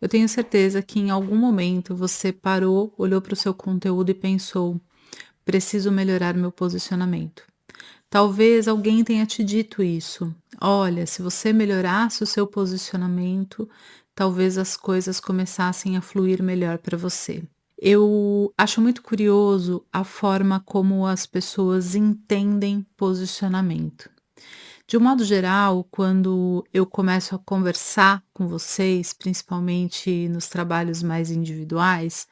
Eu tenho certeza que em algum momento você parou, olhou para o seu conteúdo e pensou: preciso melhorar meu posicionamento. Talvez alguém tenha te dito isso. Olha, se você melhorasse o seu posicionamento, talvez as coisas começassem a fluir melhor para você. Eu acho muito curioso a forma como as pessoas entendem posicionamento. De um modo geral, quando eu começo a conversar com vocês, principalmente nos trabalhos mais individuais,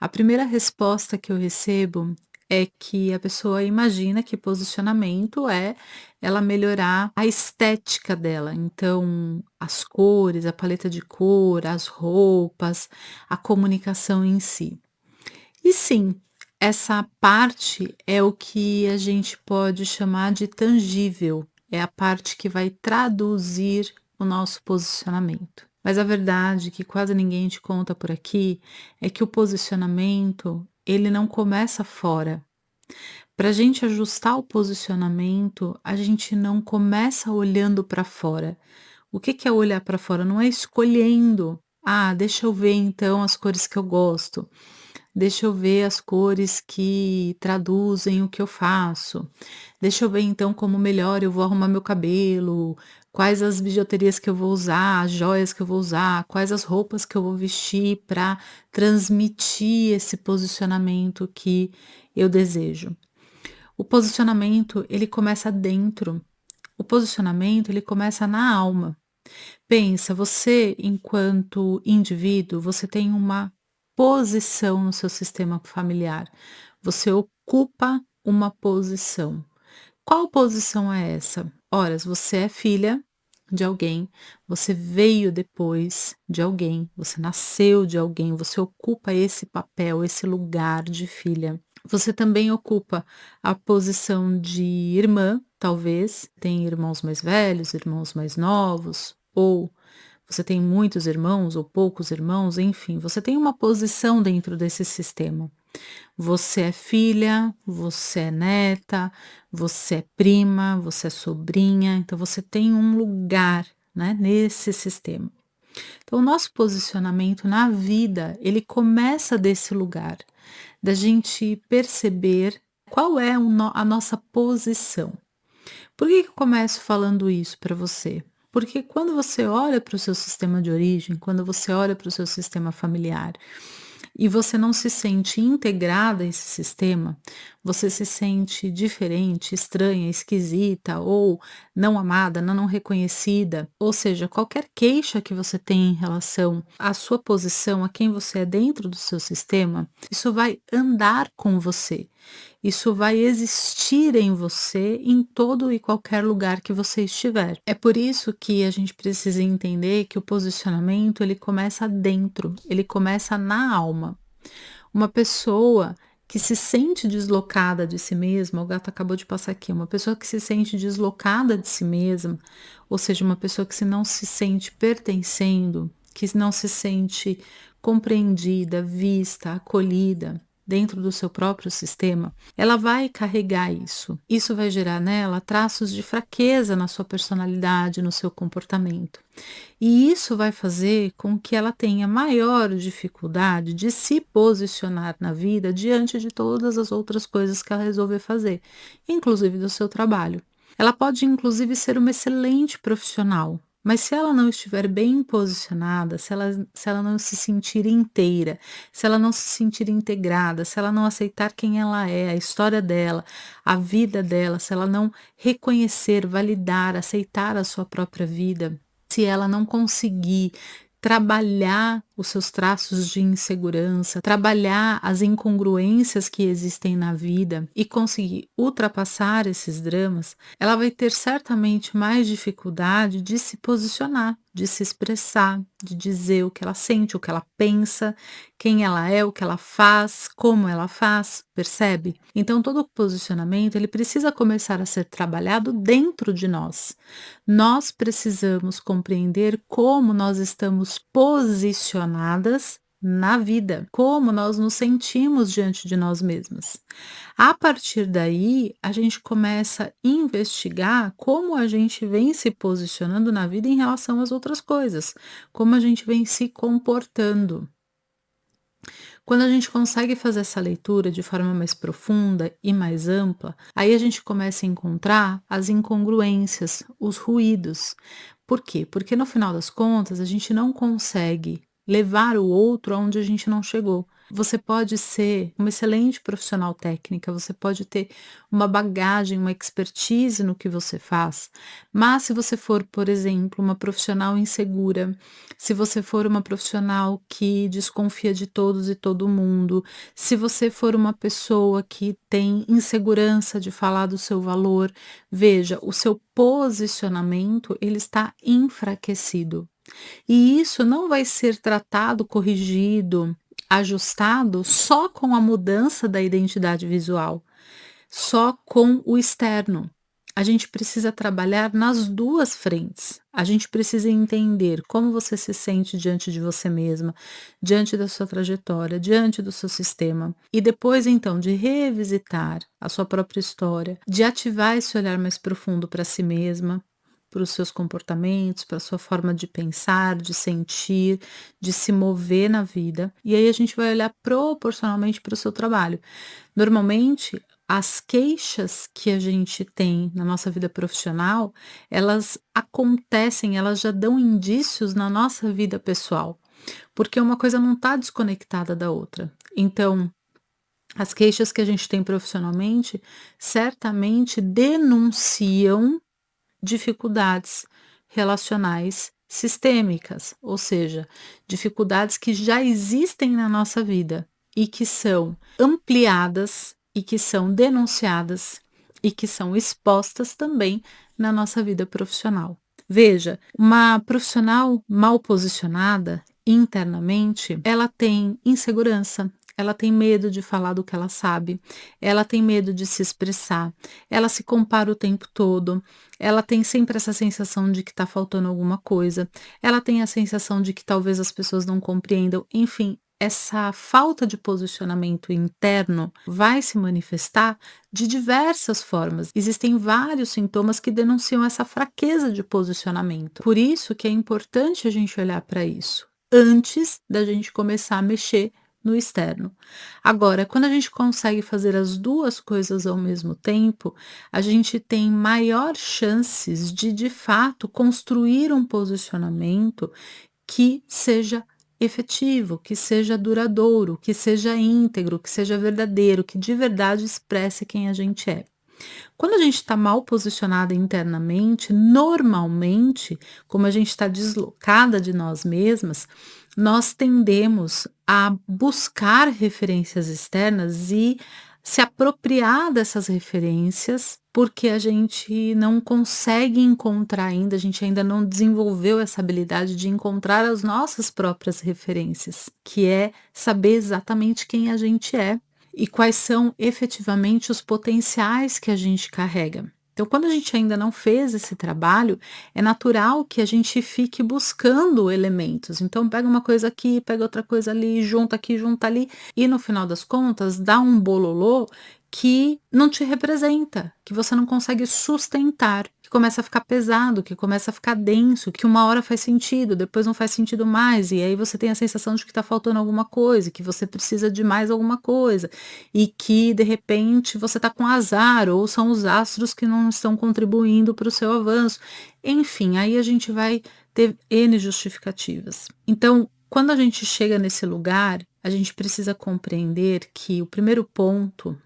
a primeira resposta que eu recebo é que a pessoa imagina que posicionamento é ela melhorar a estética dela. Então, as cores, a paleta de cor, as roupas, a comunicação em si. E sim, essa parte é o que a gente pode chamar de tangível, é a parte que vai traduzir o nosso posicionamento. Mas a verdade que quase ninguém te conta por aqui é que o posicionamento, ele não começa fora. Para a gente ajustar o posicionamento, a gente não começa olhando para fora. O que que é olhar para fora? Não é escolhendo. Ah, deixa eu ver então as cores que eu gosto. Deixa eu ver as cores que traduzem o que eu faço. Deixa eu ver então como melhor eu vou arrumar meu cabelo, quais as bijuterias que eu vou usar, as joias que eu vou usar, quais as roupas que eu vou vestir para transmitir esse posicionamento que eu desejo. O posicionamento, ele começa dentro. O posicionamento, ele começa na alma. Pensa, você enquanto indivíduo, você tem uma posição no seu sistema familiar. Você ocupa uma posição. Qual posição é essa? Ora, você é filha de alguém, você veio depois de alguém, você nasceu de alguém, você ocupa esse papel, esse lugar de filha. Você também ocupa a posição de irmã, talvez, tem irmãos mais velhos, irmãos mais novos, ou você tem muitos irmãos ou poucos irmãos, enfim, você tem uma posição dentro desse sistema. Você é filha, você é neta, você é prima, você é sobrinha, então você tem um lugar, né, nesse sistema. Então, o nosso posicionamento na vida, ele começa desse lugar, da gente perceber qual é a nossa posição. Por que que eu começo falando isso para você? Porque quando você olha para o seu sistema de origem, quando você olha para o seu sistema familiar e você não se sente integrada a esse sistema, você se sente diferente, estranha, esquisita ou não amada, não reconhecida, ou seja, qualquer queixa que você tem em relação à sua posição, a quem você é dentro do seu sistema, isso vai andar com você. Isso vai existir em você em todo e qualquer lugar que você estiver. É por isso que a gente precisa entender que o posicionamento ele começa dentro, ele começa na alma. Uma pessoa que se sente deslocada de si mesma, o gato acabou de passar aqui, uma pessoa que se sente deslocada de si mesma, ou seja, uma pessoa que se não se sente pertencendo, que não se sente compreendida, vista, acolhida dentro do seu próprio sistema, ela vai carregar isso. Isso vai gerar nela traços de fraqueza na sua personalidade, no seu comportamento. E isso vai fazer com que ela tenha maior dificuldade de se posicionar na vida diante de todas as outras coisas que ela resolver fazer, inclusive do seu trabalho. Ela pode, inclusive, ser uma excelente profissional, mas se ela não estiver bem posicionada, se ela não se sentir inteira, se ela não se sentir integrada, se ela não aceitar quem ela é, a história dela, a vida dela, se ela não reconhecer, validar, aceitar a sua própria vida, se ela não conseguir trabalhar os seus traços de insegurança, trabalhar as incongruências que existem na vida e conseguir ultrapassar esses dramas, ela vai ter certamente mais dificuldade de se posicionar, de se expressar, de dizer o que ela sente, o que ela pensa, quem ela é, o que ela faz, como ela faz, percebe? Então todo o posicionamento ele precisa começar a ser trabalhado dentro de nós. Nós precisamos compreender como nós estamos posicionadas na vida, como nós nos sentimos diante de nós mesmas. A partir daí, a gente começa a investigar como a gente vem se posicionando na vida em relação às outras coisas, como a gente vem se comportando. Quando a gente consegue fazer essa leitura de forma mais profunda e mais ampla, aí a gente começa a encontrar as incongruências, os ruídos. Por quê? Porque no final das contas a gente não consegue levar o outro aonde a gente não chegou. Você pode ser uma excelente profissional técnica, você pode ter uma bagagem, uma expertise no que você faz, mas se você for, por exemplo, uma profissional insegura, se você for uma profissional que desconfia de todos e todo mundo, se você for uma pessoa que tem insegurança de falar do seu valor, veja, o seu posicionamento ele está enfraquecido. E isso não vai ser tratado, corrigido, ajustado só com a mudança da identidade visual, só com o externo. A gente precisa trabalhar nas duas frentes. A gente precisa entender como você se sente diante de você mesma, diante da sua trajetória, diante do seu sistema. E depois, então, de revisitar a sua própria história, de ativar esse olhar mais profundo para si mesma, para os seus comportamentos, para a sua forma de pensar, de sentir, de se mover na vida. E aí a gente vai olhar proporcionalmente para o seu trabalho. Normalmente, as queixas que a gente tem na nossa vida profissional, elas acontecem, elas já dão indícios na nossa vida pessoal, porque uma coisa não está desconectada da outra. Então, as queixas que a gente tem profissionalmente certamente denunciam dificuldades relacionais sistêmicas, ou seja, dificuldades que já existem na nossa vida e que são ampliadas e que são denunciadas e que são expostas também na nossa vida profissional. Veja, uma profissional mal posicionada internamente, ela tem insegurança, ela tem medo de falar do que ela sabe, ela tem medo de se expressar, ela se compara o tempo todo, ela tem sempre essa sensação de que está faltando alguma coisa, ela tem a sensação de que talvez as pessoas não compreendam, enfim, essa falta de posicionamento interno vai se manifestar de diversas formas. Existem vários sintomas que denunciam essa fraqueza de posicionamento. Por isso que é importante a gente olhar para isso antes da gente começar a mexer no externo. Agora, quando a gente consegue fazer as duas coisas ao mesmo tempo, a gente tem maior chances de fato construir um posicionamento que seja efetivo, que seja duradouro, que seja íntegro, que seja verdadeiro, que de verdade expresse quem a gente é. Quando a gente está mal posicionada internamente, normalmente, como a gente está deslocada de nós mesmas, nós tendemos a buscar referências externas e se apropriar dessas referências, porque a gente não consegue encontrar ainda, a gente ainda não desenvolveu essa habilidade de encontrar as nossas próprias referências, que é saber exatamente quem a gente é e quais são efetivamente os potenciais que a gente carrega. Então, quando a gente ainda não fez esse trabalho, é natural que a gente fique buscando elementos. Então, pega uma coisa aqui, pega outra coisa ali, junta aqui, junta ali, e no final das contas, dá um bololô que não te representa, que você não consegue sustentar, que começa a ficar pesado, que começa a ficar denso, que uma hora faz sentido, depois não faz sentido mais, e aí você tem a sensação de que está faltando alguma coisa, que você precisa de mais alguma coisa, e que de repente você está com azar, ou são os astros que não estão contribuindo para o seu avanço. Enfim, aí a gente vai ter N justificativas. Então, quando a gente chega nesse lugar, a gente precisa compreender que o primeiro ponto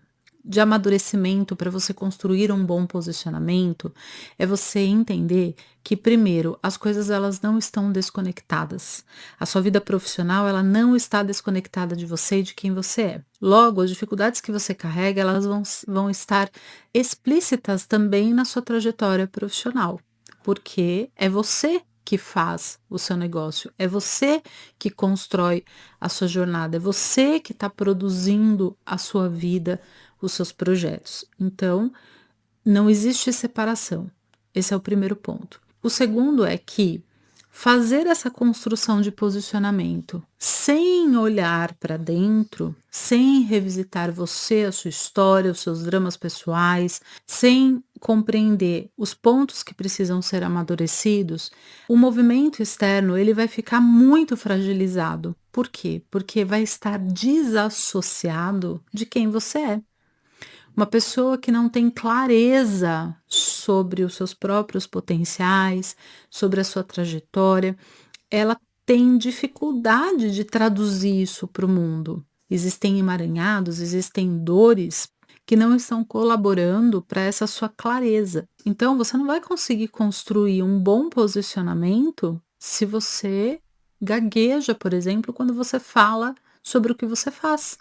de amadurecimento para você construir um bom posicionamento é você entender que primeiro as coisas elas não estão desconectadas. A sua vida profissional ela não está desconectada de você e de quem você é. Logo, as dificuldades que você carrega elas vão estar explícitas também na sua trajetória profissional, porque é você que faz o seu negócio, é você que constrói a sua jornada, é você que está produzindo a sua vida, os seus projetos. Então, não existe separação. Esse é o primeiro ponto. O segundo é que Fazer essa construção de posicionamento sem olhar para dentro, sem revisitar você, a sua história, os seus dramas pessoais, sem compreender os pontos que precisam ser amadurecidos, o movimento externo ele vai ficar muito fragilizado. Por quê? Porque vai estar desassociado de quem você é. Uma pessoa que não tem clareza sobre os seus próprios potenciais, sobre a sua trajetória, ela tem dificuldade de traduzir isso para o mundo. Existem emaranhados, existem dores que não estão colaborando para essa sua clareza. Então, você não vai conseguir construir um bom posicionamento se você gagueja, por exemplo, quando você fala sobre o que você faz.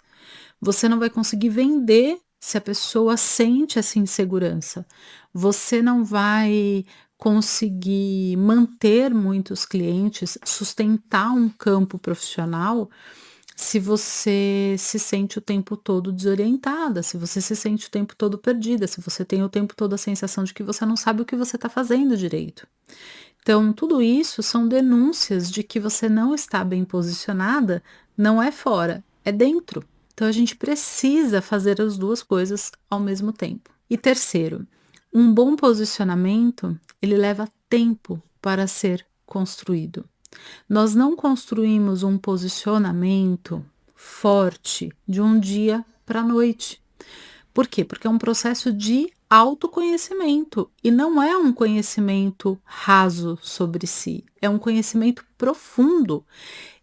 Você não vai conseguir vender se a pessoa sente essa insegurança. Você não vai conseguir manter muitos clientes, sustentar um campo profissional, se você se sente o tempo todo desorientada, se você se sente o tempo todo perdida, se você tem o tempo todo a sensação de que você não sabe o que você está fazendo direito. Então, tudo isso são denúncias de que você não está bem posicionada, não é fora, é dentro. Então, a gente precisa fazer as duas coisas ao mesmo tempo. E terceiro, um bom posicionamento, ele leva tempo para ser construído. Nós não construímos um posicionamento forte de um dia para a noite. Por quê? Porque é um processo de autoconhecimento e não é um conhecimento raso sobre si, é um conhecimento profundo.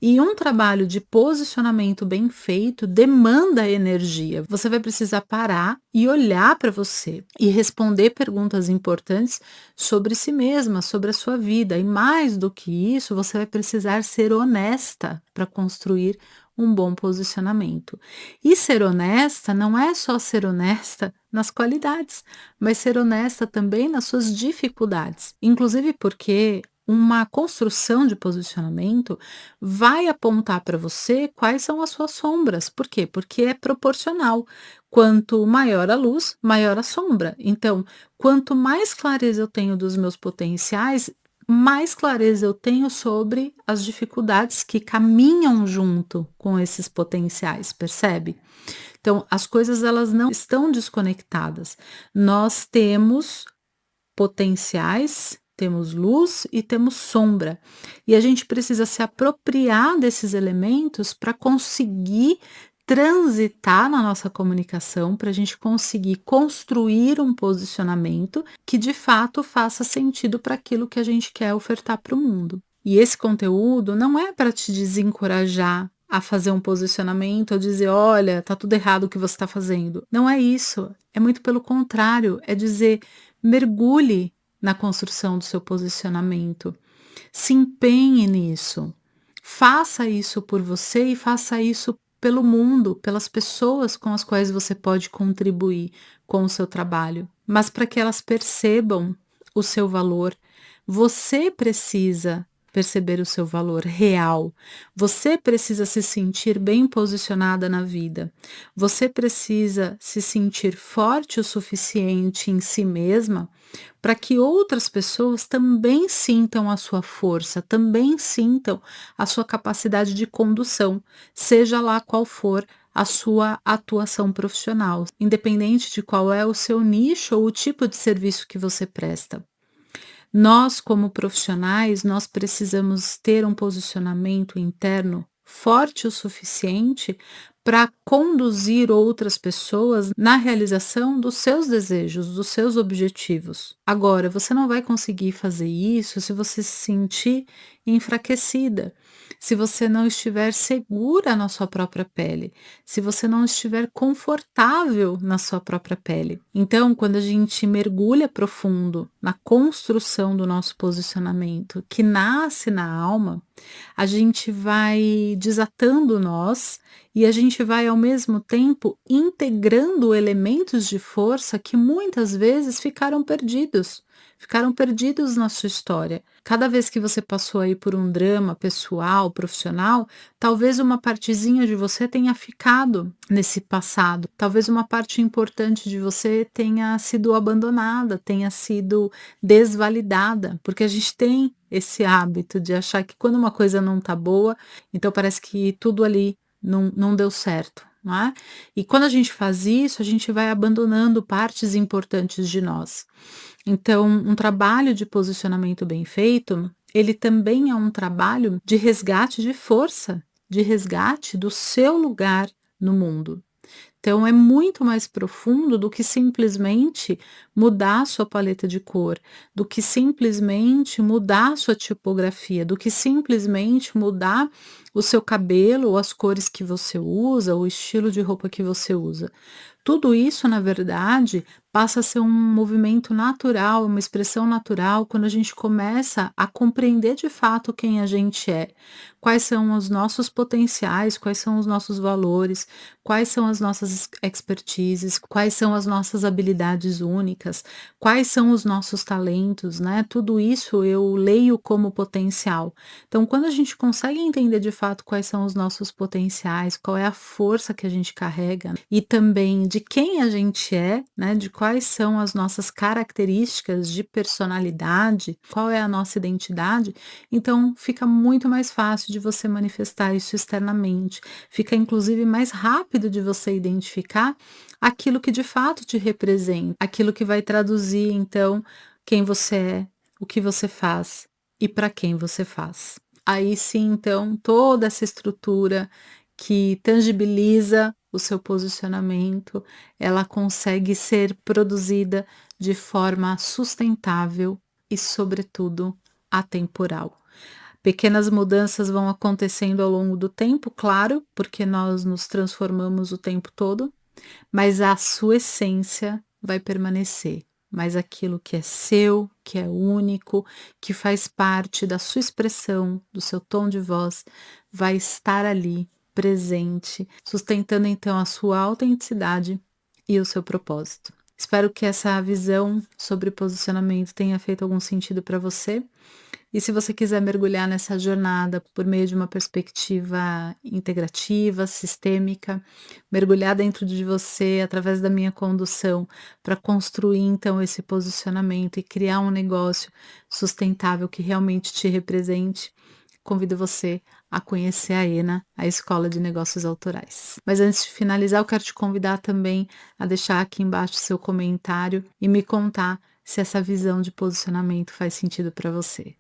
E um trabalho de posicionamento bem feito demanda energia. Você vai precisar parar e olhar para você e responder perguntas importantes sobre si mesma, sobre a sua vida. E mais do que isso, você vai precisar ser honesta para construir um bom posicionamento. E ser honesta não é só ser honesta nas qualidades, mas ser honesta também nas suas dificuldades. Inclusive porque uma construção de posicionamento vai apontar para você quais são as suas sombras. Por quê? Porque é proporcional. Quanto maior a luz, maior a sombra. Então, quanto mais clareza eu tenho dos meus potenciais, mais clareza eu tenho sobre as dificuldades que caminham junto com esses potenciais, percebe? Então, as coisas elas não estão desconectadas. Nós temos potenciais, temos luz e temos sombra. E a gente precisa se apropriar desses elementos para conseguir transitar na nossa comunicação, para a gente conseguir construir um posicionamento que de fato faça sentido para aquilo que a gente quer ofertar para o mundo. E esse conteúdo não é para te desencorajar a fazer um posicionamento ou dizer, olha, tá tudo errado o que você está fazendo. Não é isso. É muito pelo contrário. É dizer, mergulhe na construção do seu posicionamento. Se empenhe nisso. Faça isso por você e faça isso pelo mundo, pelas pessoas com as quais você pode contribuir com o seu trabalho. Mas para que elas percebam o seu valor, você precisa perceber o seu valor real. Você precisa se sentir bem posicionada na vida. Você precisa se sentir forte o suficiente em si mesma para que outras pessoas também sintam a sua força, também sintam a sua capacidade de condução, seja lá qual for a sua atuação profissional, independente de qual é o seu nicho ou o tipo de serviço que você presta. Nós, como profissionais, nós precisamos ter um posicionamento interno forte o suficiente para conduzir outras pessoas na realização dos seus desejos, dos seus objetivos. Agora, você não vai conseguir fazer isso se você se sentir enfraquecida, se você não estiver segura na sua própria pele, se você não estiver confortável na sua própria pele. Então, quando a gente mergulha profundo na construção do nosso posicionamento, que nasce na alma, a gente vai desatando nós e a gente vai ao mesmo tempo integrando elementos de força que muitas vezes ficaram perdidos na sua história. Cada vez que você passou aí por um drama pessoal, profissional, talvez uma partezinha de você tenha ficado nesse passado. Talvez uma parte importante de você tenha sido abandonada, tenha sido desvalidada, porque a gente tem esse hábito de achar que quando uma coisa não tá boa, então parece que tudo ali não deu certo, não é? E quando a gente faz isso, a gente vai abandonando partes importantes de nós. Então, um trabalho de posicionamento bem feito, ele também é um trabalho de resgate de força, de resgate do seu lugar no mundo. Então é muito mais profundo do que simplesmente mudar a sua paleta de cor, do que simplesmente mudar a sua tipografia, do que simplesmente mudar o seu cabelo ou as cores que você usa, o estilo de roupa que você usa. Tudo isso, na verdade, passa a ser um movimento natural, uma expressão natural, quando a gente começa a compreender de fato quem a gente é, quais são os nossos potenciais, quais são os nossos valores, quais são as nossas expertises, quais são as nossas habilidades únicas, quais são os nossos talentos, né? Tudo isso eu leio como potencial. Então, quando a gente consegue entender de fato quais são os nossos potenciais, qual é a força que a gente carrega e também de quem a gente é, né? De quais são as nossas características de personalidade, qual é a nossa identidade, então fica muito mais fácil de você manifestar isso externamente. Fica inclusive mais rápido de você identificar aquilo que de fato te representa, aquilo que vai traduzir então quem você é, o que você faz e para quem você faz. Aí sim, então, toda essa estrutura que tangibiliza o seu posicionamento, ela consegue ser produzida de forma sustentável e, sobretudo, atemporal. Pequenas mudanças vão acontecendo ao longo do tempo, claro, porque nós nos transformamos o tempo todo, mas a sua essência vai permanecer. Mas aquilo que é seu, que é único, que faz parte da sua expressão, do seu tom de voz, vai estar ali, presente, sustentando então a sua autenticidade e o seu propósito. Espero que essa visão sobre posicionamento tenha feito algum sentido para você. E se você quiser mergulhar nessa jornada por meio de uma perspectiva integrativa, sistêmica, mergulhar dentro de você através da minha condução para construir então esse posicionamento e criar um negócio sustentável que realmente te represente, convido você a conhecer a ENA, a Escola de Negócios Autorais. Mas antes de finalizar, eu quero te convidar também a deixar aqui embaixo seu comentário e me contar se essa visão de posicionamento faz sentido para você.